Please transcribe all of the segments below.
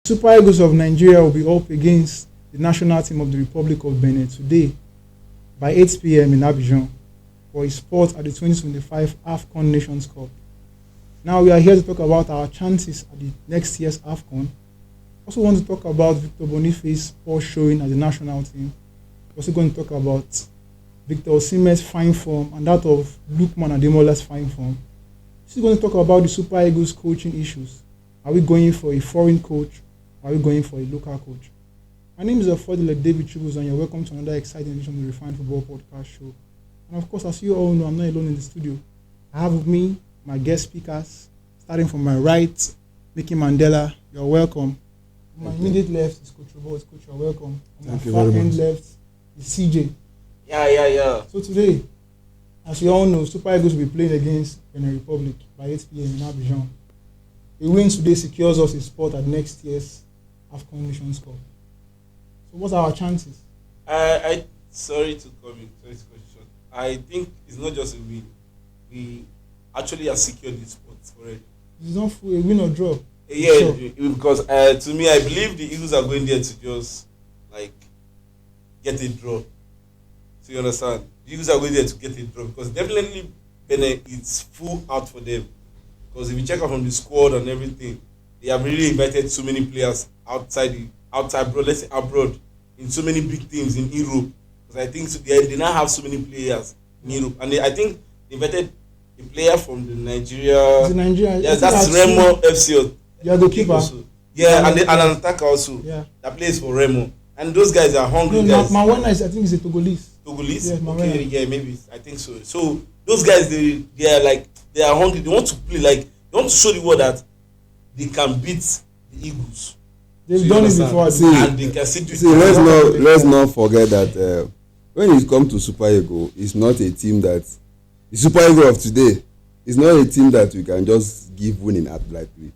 Super Eagles of Nigeria will be up against the national team of the Republic of Benin today by 8 p.m. in Abidjan for a spot at the 2025 AFCON Nations Cup. Now we are here to talk about our chances at the next year's AFCON. Also want to talk about Victor Boniface's poor showing at the national team. We're also going to talk about Victor Osimhen's fine form and that of Lookman and Ademola's fine form. This is going to talk about the Super Eagles coaching issues. Are we going for a foreign coach? Or are we going for a local coach? My name is Afodile David Chibuz and you're welcome to another exciting edition of the Refined Football Podcast Show. And of course, as you all know, I'm not alone in the studio. I have with me my guest speakers, starting from my right, Mickey Mandela. You're welcome. On my immediate left is Coach Robert. Coach, you're welcome. On my far end left is CJ. Yeah. So today, as you all know, Super Eagles will be playing against Benin Republic by 8 p.m. in Abidjan. A win today secures us a spot at next year's AFCON Nations Cup. So what are our chances? Sorry to come in. Sorry to cut you short. I think it's not just a win. We actually have secured this spot already. It's not a win or draw. Yeah, sure. Because to me, I believe the Eagles are going there to just get a draw. So you understand? The Eagles are going there to get a draw because definitely Benin is full out for them. Because if you check out from the squad and everything, they have really invited so many players outside abroad, let's say abroad, in so many big teams in Europe. Because I think they now have so many players in Europe. And I think they invited a player from the Nigeria. Yes, that's Remo FC. Yeah, the keeper. Yeah, and an attacker also. Yeah. That plays for Remo. And those guys are hungry guys. Mawana is, I think, is a Togolese. Togolese? Yes, okay, yeah, maybe. I think so. So those guys, they are hungry. They want to play they want to show the world that they can beat the Eagles. They've done it before. And they can still do it. Let's not forget that when it comes to Super Eagles, it's not a team that the Super Eagles of today is not a team that we can just give winning at lightly.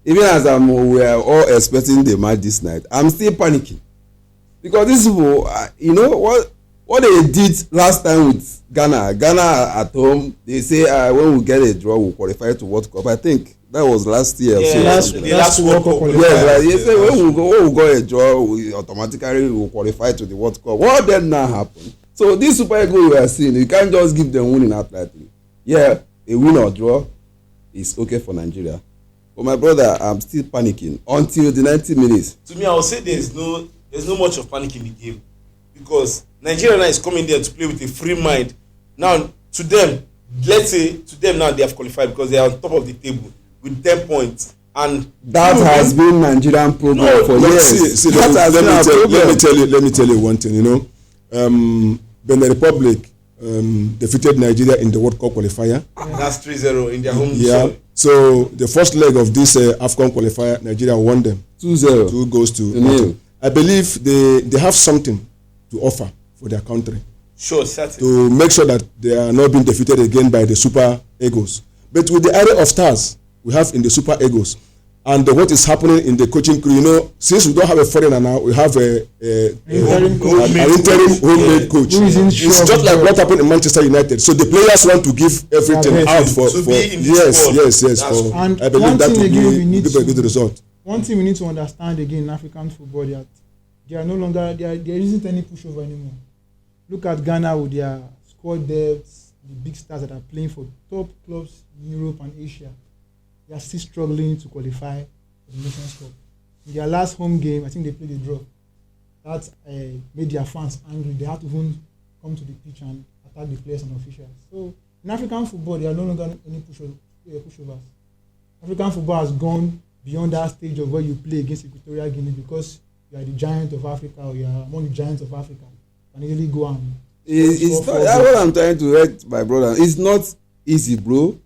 Even as we are all expecting the match this night, I'm still panicking because these people, what they did last time with Ghana at home, they say when we get a draw, we'll qualify to World Cup. I think that was last year. Yeah, so the last World Cup. Yes, they say when we got a draw, we automatically will qualify to the World Cup. What then now happen? So this Super Eagles we are seeing, you can't just give them winning outrightly. Yeah, a win or draw is okay for Nigeria. But my brother, I'm still panicking until the 90 minutes. To me, I would say there's no much of panic in the game because Nigeria now is coming there to play with a free mind. Now, to them, let's say to them now they have qualified because they are on top of the table with 10 points. And that has been Nigerian program for years. Let me tell you one thing. Benin Republic defeated Nigeria in the World Cup qualifier. That's 3-0 in their home. Yeah. So the first leg of this AFCON qualifier, Nigeria won them 2-0. 2 goes to nothing. I believe they have something to offer for their country. Sure, certainly. To make sure that they are not being defeated again by the Super Eagles. But with the array of stars we have in the Super Eagles and what is happening in the coaching crew, since we don't have a foreigner now, we have an interim homemade coach. It's just like what happened in Manchester United. So the players want to give everything out for yes. And I believe that will give a good result. One thing we need to understand again in African football that there isn't any pushover anymore. Look at Ghana with their squad depth, the big stars that are playing for top clubs in Europe and Asia. They are still struggling to qualify for the Nations Cup. In their last home game, I think they played a draw. That made their fans angry. They had to even come to the pitch and attack the players and officials. So in African football, there are no longer any pushovers. African football has gone beyond that stage of where you play against Equatorial Guinea because you are the giant of Africa or you are among the giants of Africa. And easily go and it's not, that's what I'm trying to write, my brother. It's not easy, bro.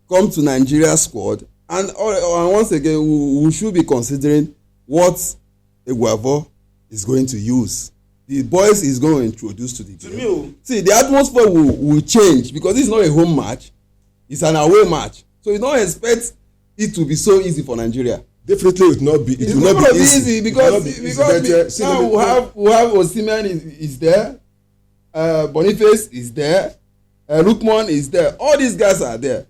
Come to Nigeria squad and once again we should be considering what Eguavo is going to use. The boys is going to introduce to the game. See, the atmosphere will change because it's not a home match, it's an away match. So you don't expect it to be so easy for Nigeria. Definitely it will not be. It will not be easy because now we have Osimhen is there, Boniface is there, Lookman is there. All these guys are there.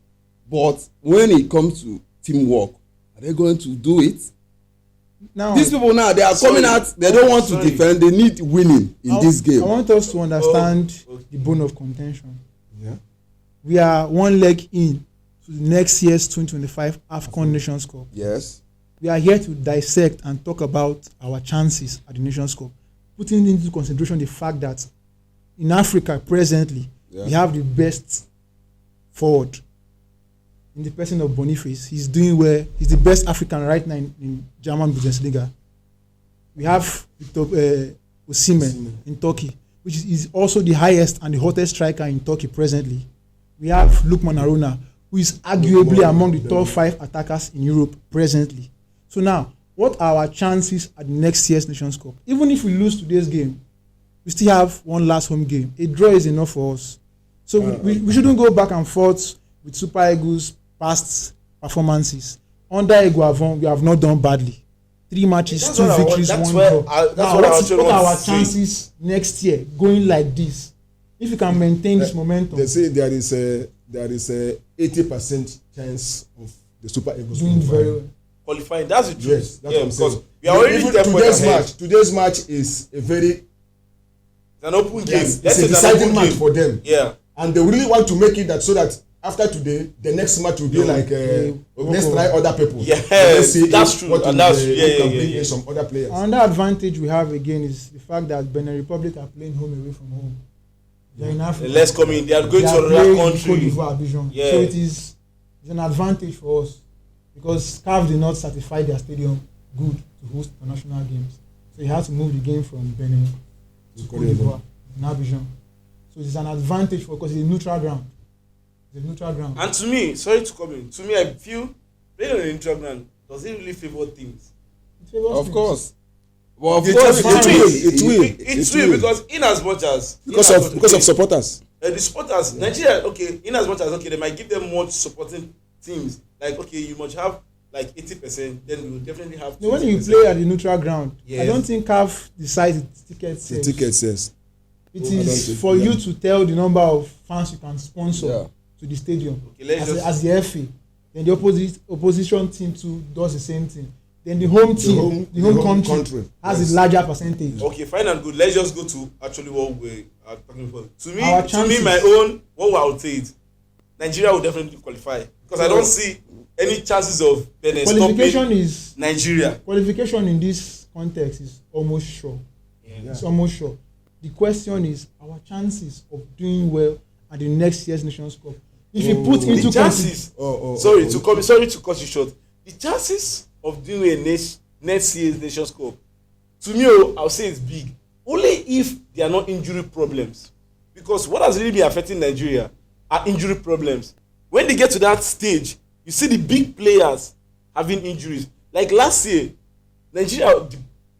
But when it comes to teamwork, are they going to do it? Now, these people now they are coming out. They don't want to defend. They need winning in this game. I want us to understand the bone of contention. Yeah. We are one leg in to the next year's 2025 AFCON Nations Cup. Yes. We are here to dissect and talk about our chances at the Nations Cup, putting into consideration the fact that in Africa presently, we have the best forward in the person of Boniface. He's doing well. He's the best African right now in German Bundesliga. We have Victor Osimhen in Turkey, which is also the highest and the hottest striker in Turkey presently. We have Lookman, who is arguably among the top 5 attackers in Europe presently. So now, what are our chances at next year's Nations Cup? Even if we lose today's game, we still have one last home game. A draw is enough for us. So we shouldn't go back and forth with Super Eagles' past performances. Under Eguavon, we have not done badly. 3 matches, 2 victories, 1 draw. What are our chances next year going like this? If you can maintain this momentum. They say there is a 80% chance of the Super Eagles doing very well. Qualifying. That's the truth. Yes, that's what I'm saying. We are already 10 points ahead. Today's match is a very It's an open game. it's a deciding match for them. Yeah. And they really want to make it that so that after today, the next match will be like let's try other people. Yeah, let's see that's true. What And that's bring in some other players. Another advantage we have again is the fact that Benin Republic are playing home away from home. They are in Africa. Let's come in. They are going to another country. Yeah. So it's an advantage for us because CAF did not certify their stadium good to host international games. So you have to move the game from Benin to Cote d'Ivoire in Abidjan. So it's an advantage for because it's a neutral ground. It's a neutral ground. And to me, sorry to come in. To me, I feel playing on a neutral ground does it really favor teams? Of course. Well, of It course, will. It will because in as much as because of supporters. The supporters, Nigeria, okay, in as much as okay, they might give them much supporting teams. Like okay, you must have like 80%, then we will definitely have. No, when you play at the neutral ground, yes. I don't think CAF decides the ticket sales. The ticket says. It is for you to tell the number of fans you can sponsor to the stadium. Okay, as the FA. Then the opposition team too does the same thing. Then the home team, the home country has a larger percentage. Okay, fine and good. Let's just go to actually what we are talking about. To me, my own, what I would say is Nigeria will definitely qualify because I don't see any chances of Benin stopping Nigeria. Qualification in this context is almost sure. Yeah. It's almost sure. The question is our chances of doing well at the next year's Nations Cup. If you put into the chances, sorry to cut you short. The chances of doing a next year's Nations Cup, to me, I'll say it's big. Only if there are no injury problems. Because what has really been affecting Nigeria are injury problems. When they get to that stage, you see the big players having injuries. Like last year, Nigeria,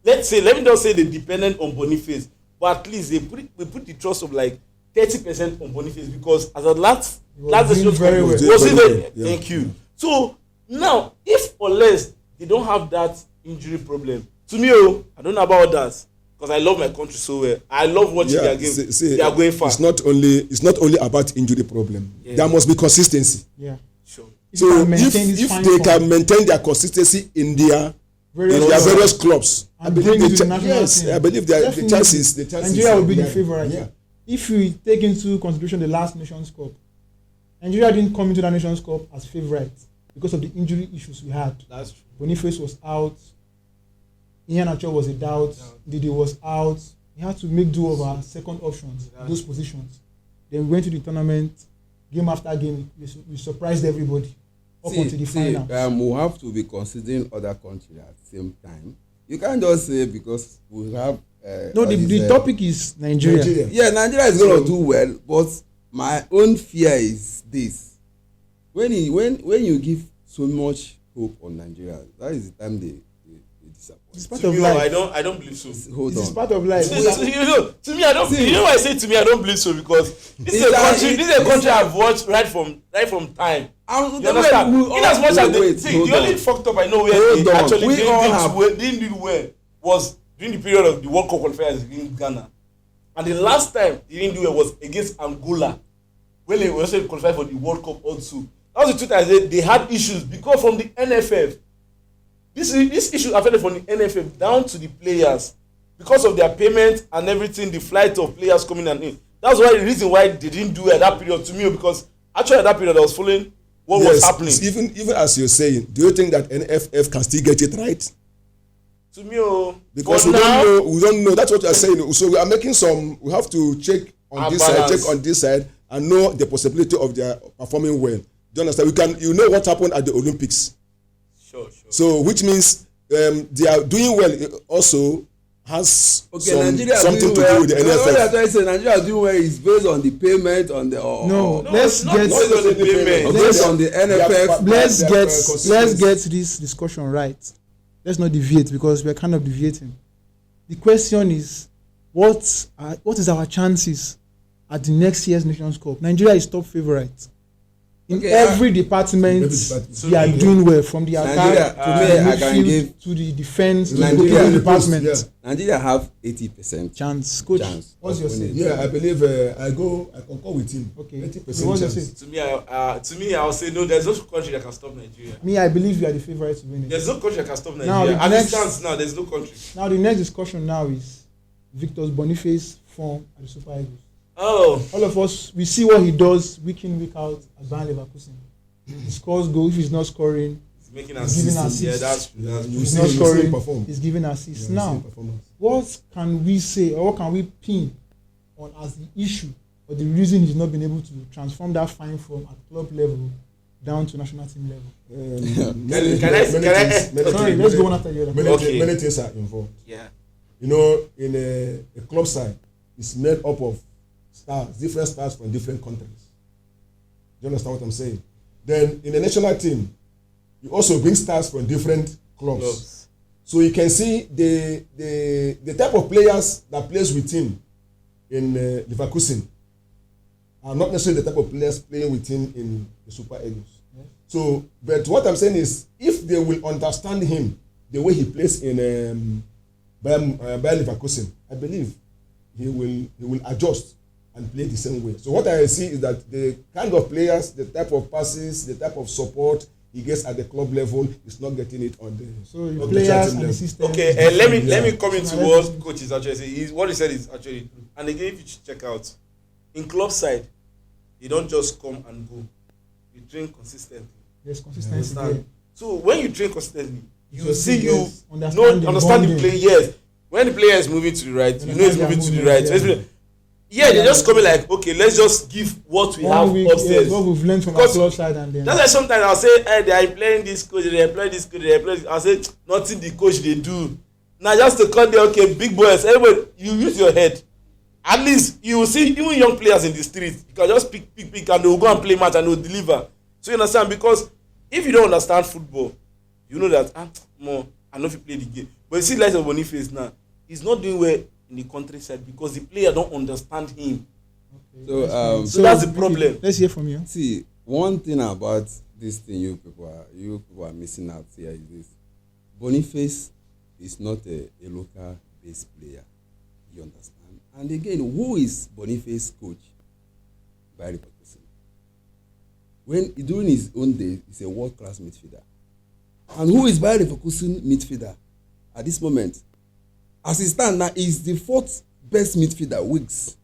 let me just say they depended on Boniface, but at least we put the trust of like 30% on Boniface because as a last very well. Thank you. So now, if unless they don't have that injury problem, to me, I don't know about others because I love my country so well. I love watching their game. They are going far. It's not only about injury problem. Yeah. There must be consistency. Yeah, sure. So if they can maintain their consistency in their various clubs, I believe the chances. Nigeria will be the favorite. Yeah. If we take into consideration the last Nations Cup, Nigeria didn't come into the Nations Cup as favorite because of the injury issues we had. That's true. Boniface was out. Iheanacho was a doubt. Didi was out. We had to make do of our second options, those positions. Then we went to the tournament, game after game. We surprised everybody up until the final. We have to be considering other countries at the same time. You can't just say because we have. The topic is Nigeria. Yeah, Nigeria is going to do well, but my own fear is this: when you give so much hope on Nigeria, that is the time they disappoint. It's part of life. I don't believe so. It's part of life. To me, I don't. You know why I say to me I don't believe so because this is a country I've watched right from time. You understand? In as much as the only fucked up I know where they actually didn't do well was during the period of the World Cup qualifiers in Ghana, and the last time they didn't do well was against Angola when they were also qualified for the World Cup also. That was the truth. I said they had issues because from the NFF This issue affected from the NFF down to the players because of their payment and everything, the flight of players coming and in. That's why the reason why they didn't do it at that period to me, because actually at that period I was following what was happening. Even as you're saying, do you think that NFF can still get it right? To me, because we don't know. That's what you are saying. So we are making some. We have to check on this side, check on this side, and know the possibility of their performing well. Do you understand? You know what happened at the Olympics. Sure. So which means they are doing well. Also has something to do with the NFF. What I'm trying to say, Nigeria doing well is based on the payment on the. Let's get on the payment. Based on the NFF. Let's get this discussion right. Let's not deviate because we are kind of deviating. The question is, what is our chances at the next year's Nations Cup? Nigeria is top favourite. In every department, they are doing well, from the attack to the midfield to the defence to the department. Yeah. Nigeria have 80% chance. Coach, what's your say? Yeah, I believe I concur with him. Okay, 80% what's your chance. say? To me, I will say no. There's no country that can stop Nigeria. Me, I believe you are the favourite to win it. There's no country that can stop Nigeria. As it stands now, there's no country. Now the next discussion now is Victor Boniface form at the Super Eagles. Oh, all of us, we see what he does week in, week out at Benin Republic. He scores goal. If he's not scoring, he's making assists. Yeah, that's true. He's not scoring. He's giving assists. Now, what can we say, or what can we pin on as the issue or the reason he's not been able to transform that fine form at club level down to national team level? Let's go on after the other. Many things are involved. Yeah. You know, in a club side, it's made up of stars, different stars from different countries. Do you understand what I'm saying? Then in the national team, you also bring stars from different clubs. So you can see the type of players that plays with him in Leverkusen are not necessarily the type of players playing with him in the Super Eagles. Yeah. So, but what I'm saying is, if they will understand him the way he plays in Bayer Leverkusen, I believe he will adjust and play the same way. So what I see is that the kind of players, the type of passes, the type of support he gets at the club level is not getting it on the players and the system. Okay, let me come into what coach is actually saying. What he said is actually true. And again, if you check out in club side, you don't just come and go. You train consistently. There's consistency there. So when you train consistently, you see understand the play. Yes, when the player is moving to the right, you know he's moving to the right. Yeah, they're just coming like, okay, let's just give what we have upstairs. What we've learned from our club side, and then. That's why sometimes I'll say, hey, they are employing this coach, they employ this coach, they employ this. I'll say, nothing the coach they do. Now just to cut there, okay, big boys, everybody, you use your head. At least you will see even young players in the street. You can just pick, and they will go and play match and they will deliver. So you understand? Because if you don't understand football, you know that I know if you play the game. But you see, like Boniface now, he's not doing well in the countryside because the player don't understand him. Okay. So that's the problem. Let's hear from you. See, one thing about this thing you people are missing out here is this: Boniface is not a local based player. You understand? And again, who is Boniface coach? Bayer Leverkusen. When during his own days, he's a world class midfielder. And who is Bayer Leverkusen midfielder at this moment? As he stands now, he's the fourth best midfielder. Weeks.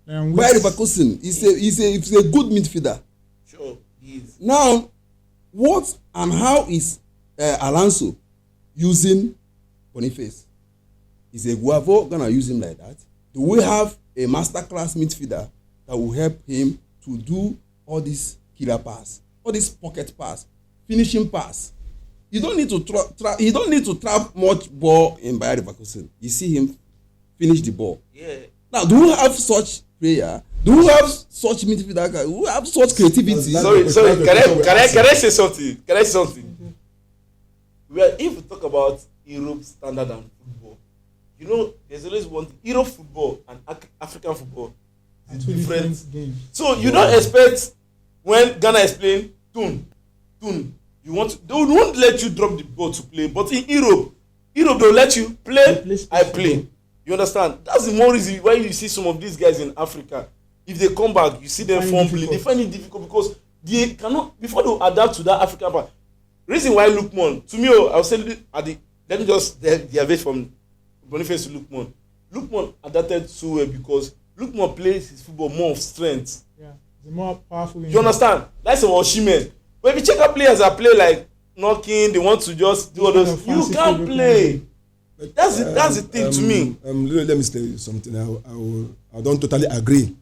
Bayer Leverkusen is a good midfielder. Sure, he is. Now, what and how is Alonso using Boniface? Is a Guavo gonna use him like that? Do we have a masterclass midfielder that will help him to do all this killer pass, all this pocket pass, finishing pass? You don't need to trap much ball in Bayer Leverkusen. You see him finish the ball. Yeah. Now, do we have such player? Do we have such midfielder? Do we have such creativity? Sorry. Can I say something? Well, if we talk about Europe standard and football, you know, there's always one thing. Europe football and African football is different games. So you don't expect when Ghana is playing tune. They won't let you drop the ball to play. But in Europe they'll let you play. I play. You understand? That's the more reason why you see some of these guys in Africa. If they come back, you see them fumbling. They find it difficult because they cannot, before they adapt to that African part. reason why Lookman, to me, I'll say let me just deviate from Boniface to Lookman. Lookman adapted so well because Lookman plays his football more of strength. Yeah, the more powerful. You understand? That's Osimhen. But if you check out players that play like knocking, they want to just do all those. You can't play. That's the thing to me. Let me say something. I don't totally agree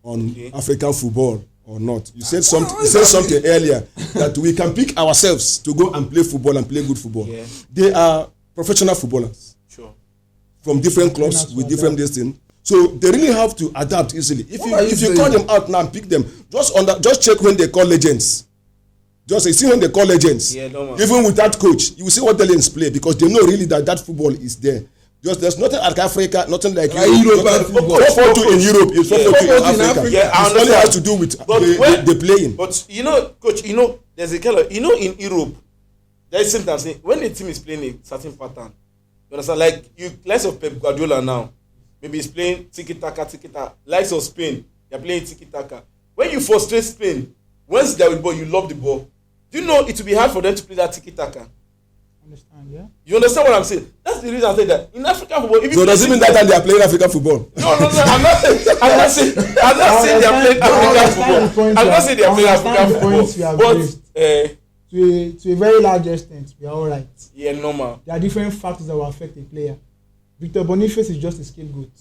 on African football or not. You said something. You said something earlier that we can pick ourselves to go and play football and play good football. Yeah. They are professional footballers. Sure. From different clubs with different destiny. So they really have to adapt easily. If you call them out now and pick them, just check when they call legends. Just see when they call legends. Yeah, no, even with that coach, you will see what the legends play because they know really that football is there. Just there's nothing like Africa, nothing like Europe. 4-4-2 in Europe is 4-4-2 in Africa. Yeah, it only has to do with the playing. But coach, there's a kind of in Europe, there's sometimes saying when the team is playing a certain pattern, you understand? Like likes of Pep Guardiola now, maybe he's playing tiki-taka. Likes of Spain, they're playing tiki-taka. When you frustrate Spain, once they're with the ball, you love the ball. Do you know it will be hard for them to play that tiki-taka? Understand, yeah? You understand what I'm saying? That's the reason I say that in African football. If so does it mean that time they are playing African football? No. I'm not saying they are playing African football. I'm not saying they are playing African football. But to a very large extent, we are all right. Yeah, normal. There are different factors that will affect a player. Victor Boniface is just a scapegoat.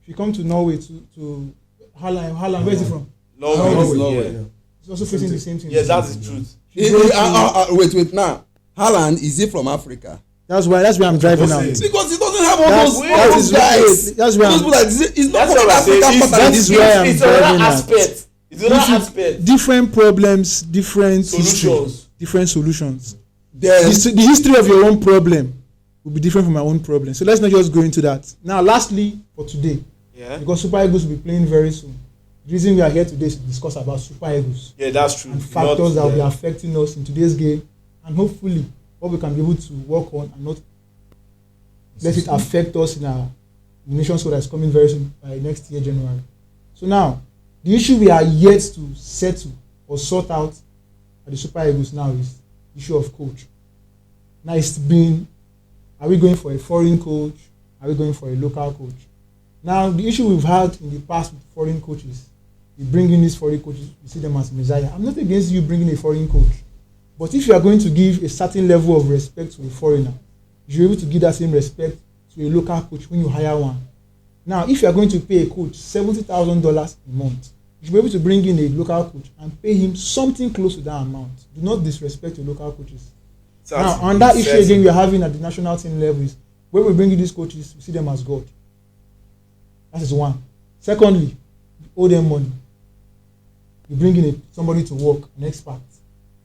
If you come to Norway to Haaland, where is he from? Norway. Yeah. He's also facing the same thing. Yeah, that's the truth. Wait now. Haaland, is he from Africa? That's where I'm driving now. Because he doesn't have all those guys. That's where it's not from African that is where I'm driving at. It's another aspect. Different problems, different solutions. Different solutions. The history of your own problem will be different from my own problem. So let's not just go into that. Now, lastly, for today, because Super Eagles will be playing very soon. The reason we are here today is to discuss about Super Eagles. Yeah, that's true. And factors that will be affecting us in today's game. And hopefully, what we can be able to work on and not let it affect us in our Nations Cup that's coming very soon by next year, January. So now, the issue we are yet to settle or sort out at the Super Eagles now is the issue of coach. Now it's been, are we going for a foreign coach? Are we going for a local coach? Now, the issue we've had in the past with foreign coaches, you bring in these foreign coaches, you see them as messiah. I'm not against you bringing a foreign coach. But if you are going to give a certain level of respect to a foreigner, you should be able to give that same respect to a local coach when you hire one. Now, if you are going to pay a coach $70,000 a month, you should be able to bring in a local coach and pay him something close to that amount. Do not disrespect your local coaches. Now, on that issue again we are having at the national team level is when we bring in these coaches, we see them as God. That is one. Secondly, you owe them money. You bring in somebody to work, an expert.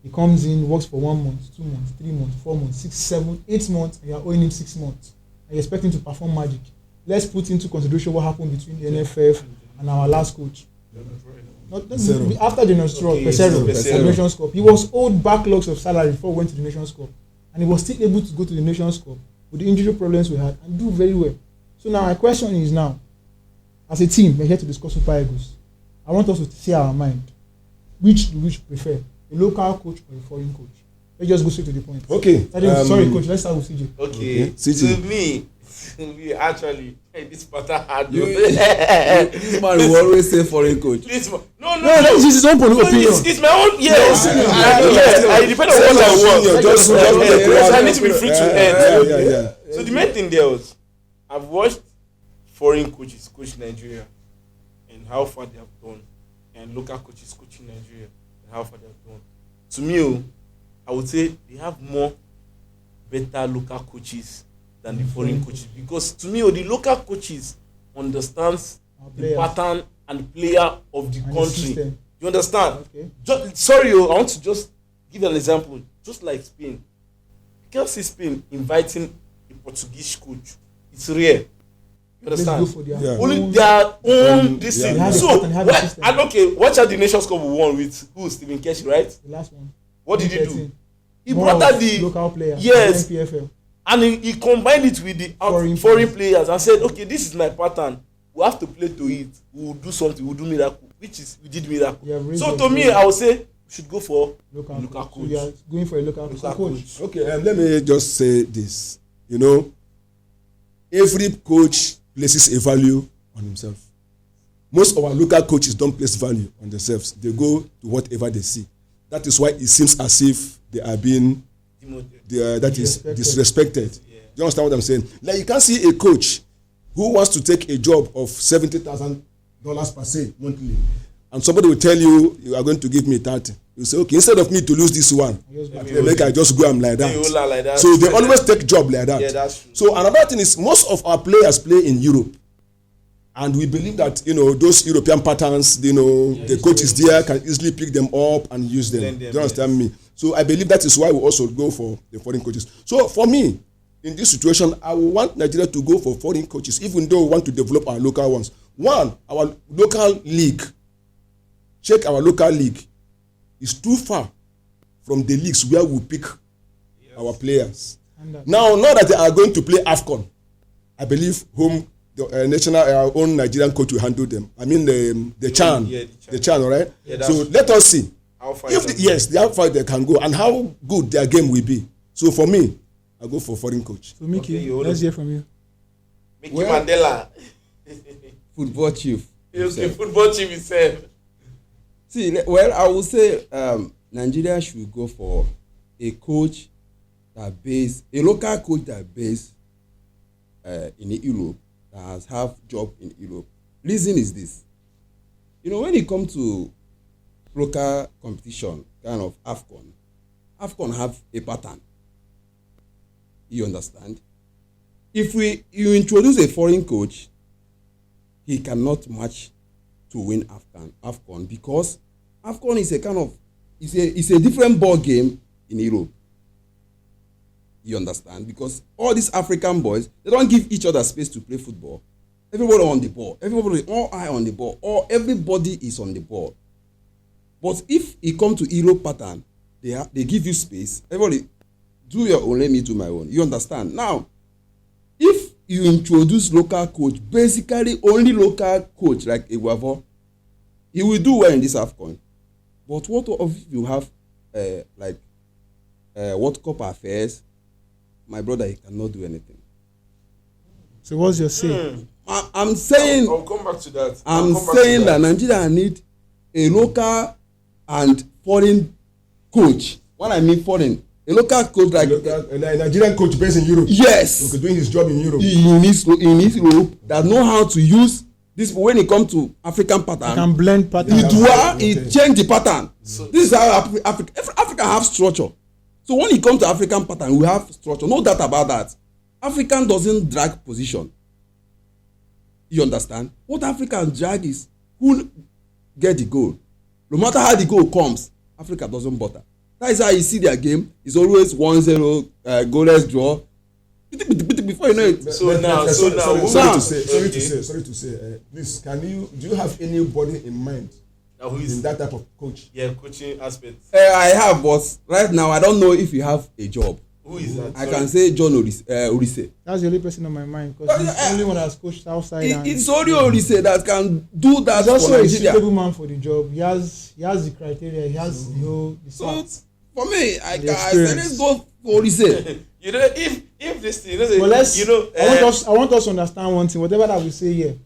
He comes in, works for 1 month, 2 months, 3 months, 4 months, 6, 7, 8 months, and you are owing him 6 months. And you expect him to perform magic. Let's put into consideration what happened between the NFF and our last coach. After the Nations Cup, he was owed backlogs of salary before he went to the Nations Cup. And he was still able to go to the Nations Cup with the injury problems we had and do very well. So now my question is now, as a team, we're here to discuss Super Eagles. I want us to say our mind. Which do we prefer? A local coach or a foreign coach? Let's just go straight to the point. Okay. Sorry, coach. Let's start with CJ. Okay. To me, actually, this pattern hard. This man will always say foreign coach. No. This is his own opinion. It's my own. Yes. I depend on what I want. I need to be free to end. So the main thing there was, I've watched foreign coaches coach Nigeria and how far they have gone, and local coaches coaching Nigeria and how far they have gone. To me, I would say they have more better local coaches than the foreign coaches, because to me, the local coaches understands the pattern and player of the country. You understand? Okay. I want to just give an example. Just like Spain, you can't see Spain inviting a Portuguese coach. It's rare. You understand? Only their own this thing. So, okay, watch out the Nations Cup we won with who? Stephen Keshi, right? The last one. What did he do? He brought out the local player. Yes. PFL. And he combined it with the foreign players and said, okay, this is my pattern. We have to play to it. We will do something. We will do miracle. We did miracle. So to me, I would say should go for Local coach. So you are going for a local coach. Okay, let me just say this. You know, every coach places a value on himself. Most of our local coaches don't place value on themselves. They go to whatever they see. That is why it seems as if they are being disrespected. Yeah. Do you understand what I'm saying? Like, you can't see a coach who wants to take a job of $70,000 per se monthly, and somebody will tell you, you are going to give me 30. You say, okay, instead of me to lose this one, I just go like that. So they always take job like that. Yeah, that's true. So another thing is, most of our players play in Europe, and we believe that, you know, those European patterns, you know, the coaches there can easily pick them up and use them. Do you understand me? So I believe that is why we also go for the foreign coaches. So for me, in this situation, I want Nigeria to go for foreign coaches, even though we want to develop our local ones. One, our local league, check our local league, is too far from the leagues where we pick our players. Now that they are going to play AFCON, I believe the national, our own Nigerian coach will handle them. I mean the Chan, all right? Yeah, so let us see how far they can go and how good their game will be. So for me, I go for foreign coach. So Mickey, let's hear from you. Mickey Mandela. Football chief. Okay, football chief himself. See, well, I would say Nigeria should go for a coach a local coach that based in Europe, that has have job in Europe. Reason is this. You know, when it comes to local competition, kind of AFCON have a pattern. You understand? If you introduce a foreign coach, he cannot match to win AFCON because AFCON is it's a different ball game in Europe. You understand? Because all these African boys, they don't give each other space to play football. Everybody on the ball. Everybody all eye on the ball. Or everybody is on the ball. But if it comes to Europe pattern, they give you space. Everybody do your own, let me do my own. You understand? Now, if you introduce local coach, basically only local coach like Iguavo, he will do well in this AFCON. But what if you have World Cup affairs? My brother, he cannot do anything. So what's your say? I'm saying I'll come back to that. I'm saying that Nigeria need a local and foreign coach. When I mean foreign, a local coach like a Nigerian coach based in Europe. Yes. Okay, doing his job in Europe. In Europe that know how to use this when it comes to African pattern. Can blend pattern. It change the pattern. So, this is how Africa have structure. So when it comes to African pattern, we have structure. No doubt about that. African doesn't drag position. You understand? What African drag is who get the goal. No matter how the goal comes, Africa doesn't bother. That is how you see their game. It's always 1-0 goalless draw. Before you know it. Sorry to say. Please, do you have anybody in mind? Who is in that type of coach? Yeah, coaching aspect. I have, but right now I don't know if you have a job. Who is that? I can say John Orise. That's the only person on my mind because he's the only one that's coached outside. It's only Orise that can do that. He's also for a Nigeria. suitable man for the job. He has the criteria. He has the stats. For me, I say let's go for Orise. You know, if this thing, I want us to understand one thing. Whatever that we say here,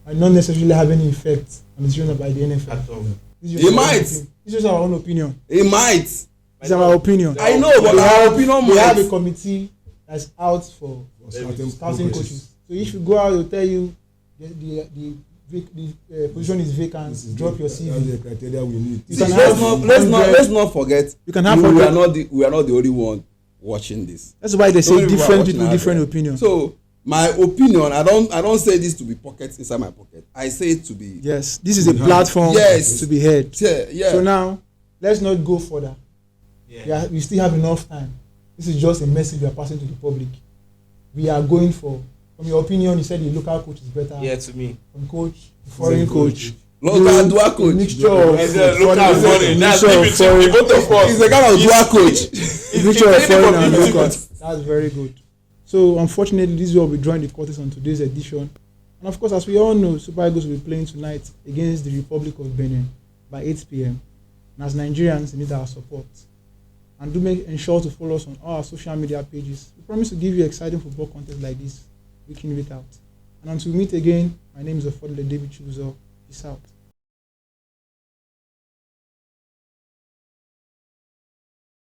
might not necessarily have any effect on the decision by the NFL. It might. This is our own opinion. It might. It's our opinion. I know, but our opinion might. We have a committee that's out for scouting coaches. So if you go out, they'll tell you the position is vacant. Drop your CV. That's the criteria we need. Let's not forget. You can have. We are not the only one watching this. That's why they say different people, different opinions. So my opinion, I don't say this to be pockets inside my pocket. I say it to be. Yes, this is a platform. Yes. To be heard. Yeah. So now, let's not go further. Yeah, we still have enough time. This is just a message we are passing to the public. We are going for. From your opinion, you said the local coach is better. Yeah, to me. From coach, the foreign coach. Local dual coach. Mixture of local and foreign. That's between both of us. It's a kind of dual coach. Mixture of foreign and local. That's very good. So unfortunately, this is what we're drawing the curtains on today's edition. And of course, as we all know, Super Eagles will be playing tonight against the Republic of Benin by 8 p.m. And as Nigerians, they need our support. And do ensure to follow us on all our social media pages. We promise to give you exciting football content like this, week in, week out. And until we meet again, my name is Afodile David Chibuzo. Peace out.